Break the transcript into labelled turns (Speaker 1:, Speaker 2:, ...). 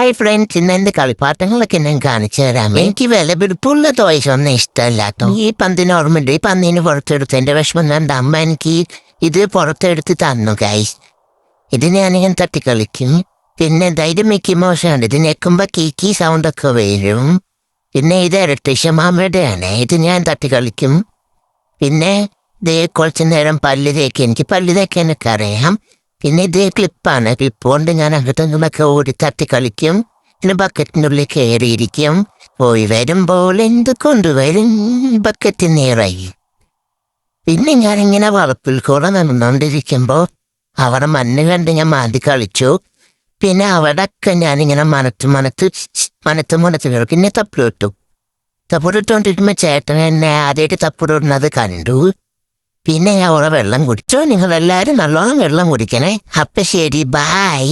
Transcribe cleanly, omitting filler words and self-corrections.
Speaker 1: Hi friends, ഇന്ന് എന്റെ കളിപ്പാട്ടങ്ങളൊക്കെ ഞാൻ കാണിച്ചു തരാം. എനിക്ക് വിലപിടിപ്പുള്ള ടോയ്സ് ഒന്നും ഇഷ്ടമല്ലാട്ടോ. ഈ പന്തിന് ഓർമ്മയുണ്ട്, ഈ പന്തിന് പുറത്തെടുത്ത് എന്റെ വിഷമം കണ്ട അമ്മ എനിക്ക് ഇത് പുറത്തെടുത്ത് തന്നു ഗൈസ്. ഇത് ഞാനിങ്ങനെ തട്ടിക്കളിക്കും. പിന്നെ ധൈര്യം മിക്കി മോശമാണ്, ഇത് ഞെക്കുമ്പോ കീക്കി സൗണ്ടൊക്കെ വരും. പിന്നെ ഇത് ഇരട്ടിഷമാമയുടെയാണ്, ഇത് ഞാൻ തട്ടിക്കളിക്കും. പിന്നെ ഇതേ കുറച്ചു നേരം പല്ല് തേക്ക്, എനിക്ക് പല്ല് തേക്കാനൊക്കെ അറിയാം. പിന്നെ ഇതേ ക്ലിപ്പാണ്, ക്ലിപ്പ് കൊണ്ട് ഞാൻ അകത്തുനിന്നൊക്കെ ഓടി തട്ടിക്കളിക്കും. പിന്നെ ബക്കറ്റിനുള്ളിൽ കയറിയിരിക്കും. പോയി വരുമ്പോൾ എന്ത് കൊണ്ടുവരും, ബക്കറ്റ് നിറയും. പിന്നെ ഞാനിങ്ങനെ വളപ്പിൽ കൂടെ നടന്നുകൊണ്ടിരിക്കുമ്പോൾ അവിടെ മണ്ണ് കണ്ട് ഞാൻ മാന്തി കളിച്ചു. പിന്നെ അവിടെയൊക്കെ ഞാനിങ്ങനെ മനത്ത് പിന്നെ തപ്പുരിട്ടുകൊണ്ടിരിക്കുമ്പോൾ ചേട്ടൻ എന്നെ ആദ്യമായിട്ട് തപ്പുരിടുന്നത് കണ്ടു. പിന്നെ ഞാൻ അവിടെ വെള്ളം കുടിച്ചു. നിങ്ങളെല്ലാവരും നല്ലോണം വെള്ളം കുടിക്കണേ. അപ്പം ശരി, ബൈ.